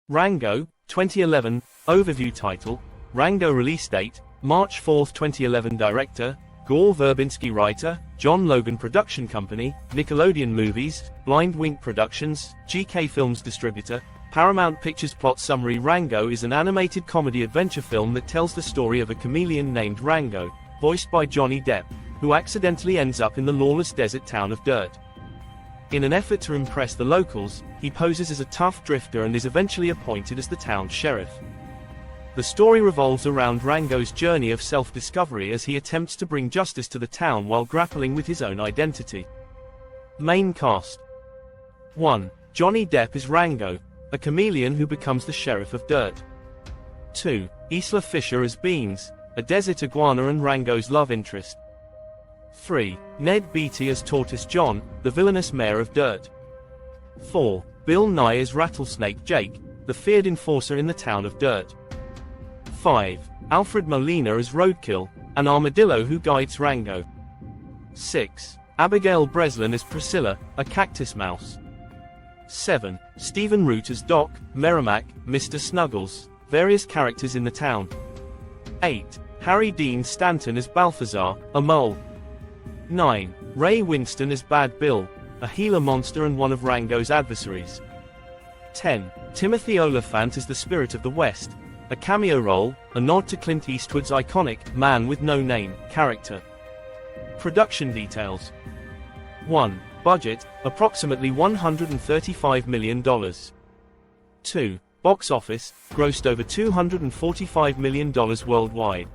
Rango, 2011, overview title, Rango release date, March 4, 2011 director, Gore Verbinski writer, John Logan Production Company, Nickelodeon Movies, Blind Wink Productions, GK Films distributor, Paramount Pictures plot summary Rango is an animated comedy-adventure film that tells the story of a chameleon named Rango, voiced by Johnny Depp, who accidentally ends up in the lawless desert town of Dirt. In an effort to impress the locals, he poses as a tough drifter and is eventually appointed as the town's sheriff. The story revolves around Rango's journey of self-discovery as he attempts to bring justice to the town while grappling with his own identity. Main cast. 1. Johnny Depp is Rango, a chameleon who becomes the sheriff of Dirt. 2. Isla Fisher as Beans, a desert iguana and Rango's love interest. 3. Ned Beatty as Tortoise John, the villainous mayor of Dirt. 4. Bill Nye as Rattlesnake Jake, the feared enforcer in the town of Dirt. 5. Alfred Molina as Roadkill, an armadillo who guides Rango. 6. Abigail Breslin as Priscilla, a cactus mouse. 7. Stephen Root as Doc, Merrimack, Mr. Snuggles, various characters in the town. 8. Harry Dean Stanton as Balthazar, a mole. 9. Ray Winston as Bad Bill, a Gila monster and one of Rango's adversaries. 10. Timothy Olyphant as the Spirit of the West, a cameo role, a nod to Clint Eastwood's iconic Man with No Name character. Production details. 1. Budget, approximately $135 million. 2. Box office, grossed over $245 million worldwide.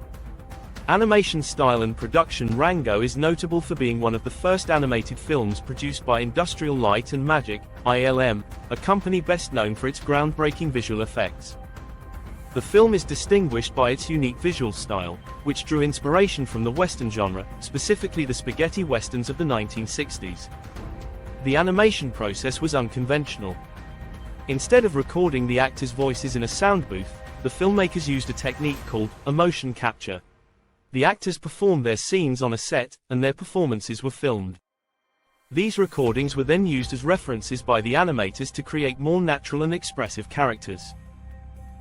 Animation style and production Rango is notable for being one of the first animated films produced by Industrial Light and Magic, ILM, a company best known for its groundbreaking visual effects. The film is distinguished by its unique visual style, which drew inspiration from the Western genre, specifically the spaghetti westerns of the 1960s. The animation process was unconventional. Instead of recording the actors' voices in a sound booth, the filmmakers used a technique called motion capture. The actors performed their scenes on a set, and their performances were filmed. These recordings were then used as references by the animators to create more natural and expressive characters.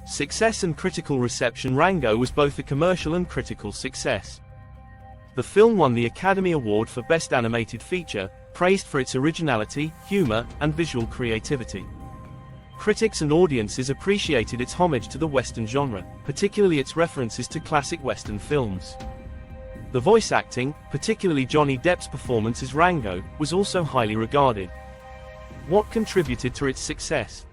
Success and critical reception Rango was both a commercial and critical success. The film won the Academy Award for Best Animated Feature, praised for its originality, humor, and visual creativity. Critics and audiences appreciated its homage to the Western genre, particularly its references to classic Western films. The voice acting, particularly Johnny Depp's performance as Rango, was also highly regarded. What contributed to its success?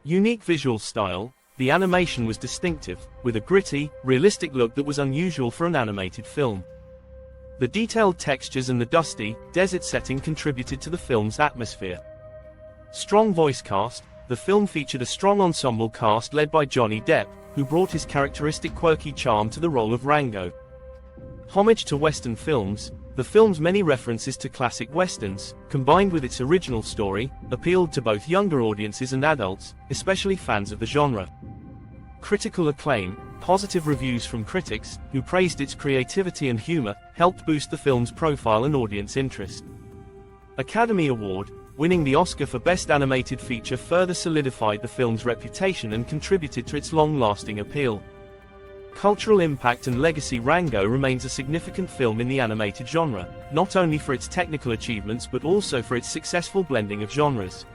Unique visual style. The animation was distinctive, with a gritty, realistic look that was unusual for an animated film. The detailed textures and the dusty, desert setting contributed to the film's atmosphere. Strong voice cast. The film featured a strong ensemble cast led by Johnny Depp, who brought his characteristic quirky charm to the role of Rango. Homage to Western films. The film's many references to classic westerns, combined with its original story, appealed to both younger audiences and adults, especially fans of the genre. Critical acclaim. Positive reviews from critics, who praised its creativity and humor, helped boost the film's profile and audience interest. Academy Award. Winning the Oscar for Best Animated Feature further solidified the film's reputation and contributed to its long-lasting appeal. Cultural impact and legacy Rango remains a significant film in the animated genre, not only for its technical achievements but also for its successful blending of genres.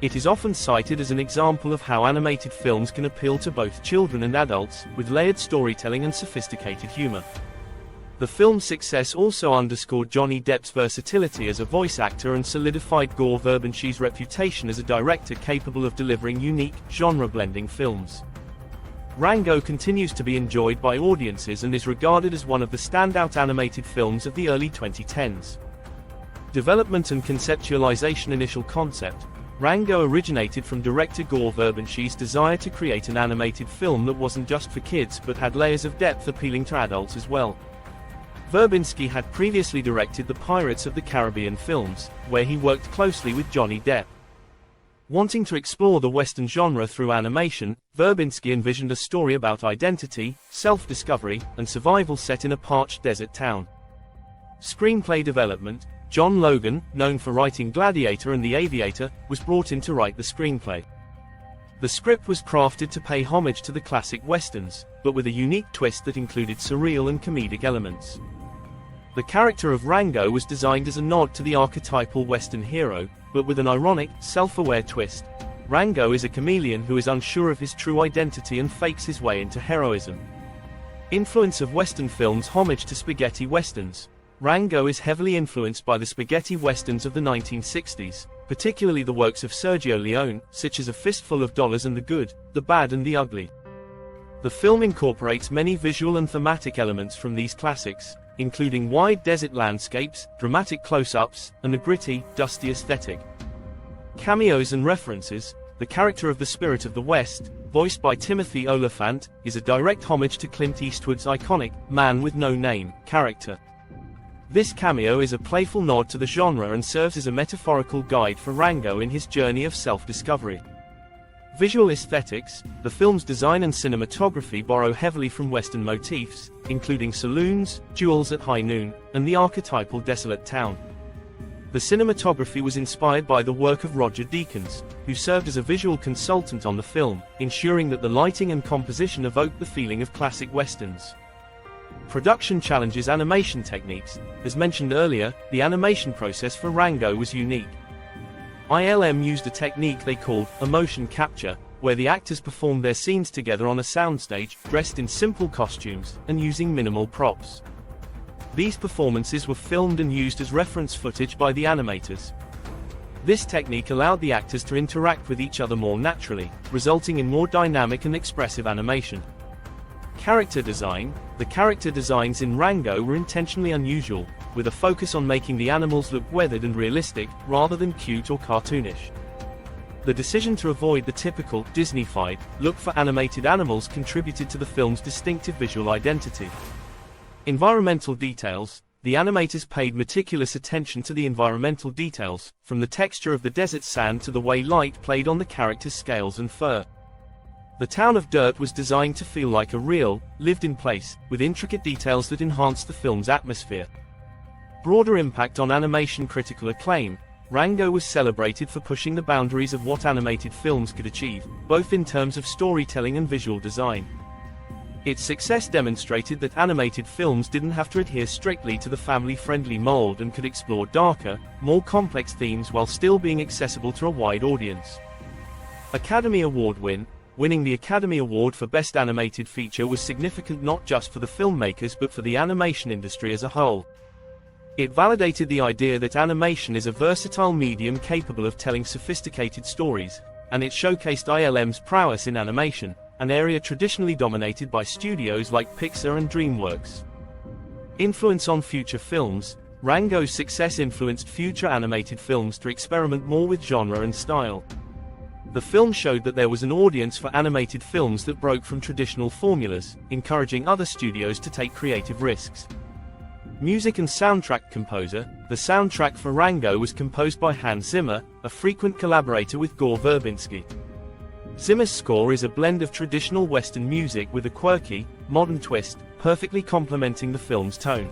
It is often cited as an example of how animated films can appeal to both children and adults, with layered storytelling and sophisticated humor. The film's success also underscored Johnny Depp's versatility as a voice actor and solidified Gore Verbinski's reputation as a director capable of delivering unique, genre-blending films. Rango continues to be enjoyed by audiences and is regarded as one of the standout animated films of the early 2010s. Development and conceptualization. Initial concept. Rango originated from director Gore Verbinski's desire to create an animated film that wasn't just for kids but had layers of depth appealing to adults as well. Verbinski had previously directed the Pirates of the Caribbean films, where he worked closely with Johnny Depp. Wanting to explore the Western genre through animation, Verbinski envisioned a story about identity, self-discovery, and survival set in a parched desert town. Screenplay development. John Logan, known for writing Gladiator and The Aviator, was brought in to write the screenplay. The script was crafted to pay homage to the classic westerns, but with a unique twist that included surreal and comedic elements. The character of Rango was designed as a nod to the archetypal Western hero, but with an ironic, self-aware twist. Rango is a chameleon who is unsure of his true identity and fakes his way into heroism. Influence of Western films. Homage to spaghetti westerns. Rango is heavily influenced by the spaghetti westerns of the 1960s, particularly the works of Sergio Leone, such as A Fistful of Dollars and The Good, the Bad and the Ugly. The film incorporates many visual and thematic elements from these classics, including wide desert landscapes, dramatic close-ups, and a gritty, dusty aesthetic. Cameos and references. The character of the Spirit of the West, voiced by Timothy Olyphant, is a direct homage to Clint Eastwood's iconic Man with No Name character. This cameo is a playful nod to the genre and serves as a metaphorical guide for Rango in his journey of self-discovery. Visual aesthetics. The film's design and cinematography borrow heavily from Western motifs, including saloons, duels at high noon, and the archetypal desolate town. The cinematography was inspired by the work of Roger Deakins, who served as a visual consultant on the film, ensuring that the lighting and composition evoked the feeling of classic westerns. Production challenges. Animation techniques. As mentioned earlier, the animation process for Rango was unique. ILM used a technique they called a motion capture, where the actors performed their scenes together on a soundstage, dressed in simple costumes, and using minimal props. These performances were filmed and used as reference footage by the animators. This technique allowed the actors to interact with each other more naturally, resulting in more dynamic and expressive animation. Character design. The character designs in Rango were intentionally unusual, with a focus on making the animals look weathered and realistic, rather than cute or cartoonish. The decision to avoid the typical Disney-fied look for animated animals contributed to the film's distinctive visual identity. Environmental details. The animators paid meticulous attention to the environmental details, from the texture of the desert sand to the way light played on the characters' scales and fur. The town of Dirt was designed to feel like a real, lived-in place, with intricate details that enhanced the film's atmosphere. Broader impact on animation. Critical acclaim. Rango was celebrated for pushing the boundaries of what animated films could achieve, both in terms of storytelling and visual design. Its success demonstrated that animated films didn't have to adhere strictly to the family-friendly mold and could explore darker, more complex themes while still being accessible to a wide audience. Academy Award win. Winning the Academy Award for Best Animated Feature was significant not just for the filmmakers but for the animation industry as a whole. It validated the idea that animation is a versatile medium capable of telling sophisticated stories, and it showcased ILM's prowess in animation, an area traditionally dominated by studios like Pixar and DreamWorks. Influence on future films. Rango's success influenced future animated films to experiment more with genre and style. The film showed that there was an audience for animated films that broke from traditional formulas, encouraging other studios to take creative risks. Music and soundtrack composer. The soundtrack for Rango was composed by Hans Zimmer, a frequent collaborator with Gore Verbinski. Zimmer's score is a blend of traditional Western music with a quirky, modern twist, perfectly complementing the film's tone.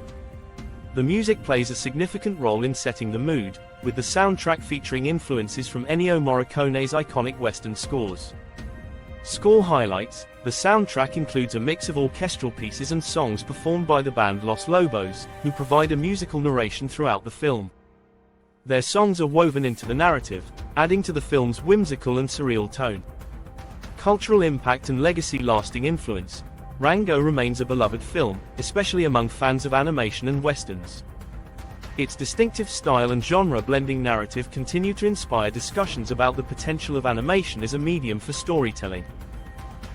The music plays a significant role in setting the mood, with the soundtrack featuring influences from Ennio Morricone's iconic Western scores. Score highlights. The soundtrack includes a mix of orchestral pieces and songs performed by the band Los Lobos, who provide a musical narration throughout the film. Their songs are woven into the narrative, adding to the film's whimsical and surreal tone. Cultural impact and legacy. Lasting influence. Rango remains a beloved film, especially among fans of animation and westerns. Its distinctive style and genre-blending narrative continue to inspire discussions about the potential of animation as a medium for storytelling.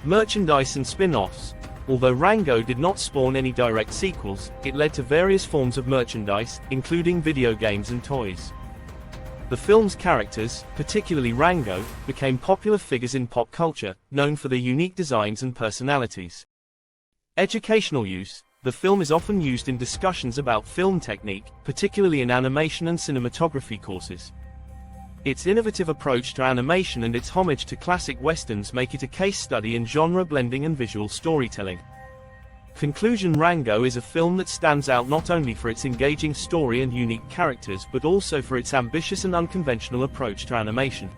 Merchandise and spin-offs. Although Rango did not spawn any direct sequels, it led to various forms of merchandise, including video games and toys. The film's characters, particularly Rango, became popular figures in pop culture, known for their unique designs and personalities. Educational use. The film is often used in discussions about film technique, particularly in animation and cinematography courses. Its innovative approach to animation and its homage to classic westerns make it a case study in genre blending and visual storytelling. Conclusion. Rango is a film that stands out not only for its engaging story and unique characters but also for its ambitious and unconventional approach to animation.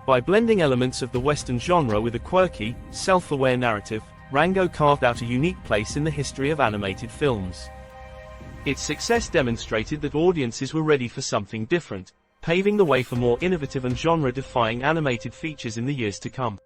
By blending elements of the Western genre with a quirky, self-aware narrative, Rango carved out a unique place in the history of animated films. Its success demonstrated that audiences were ready for something different, paving the way for more innovative and genre-defying animated features in the years to come.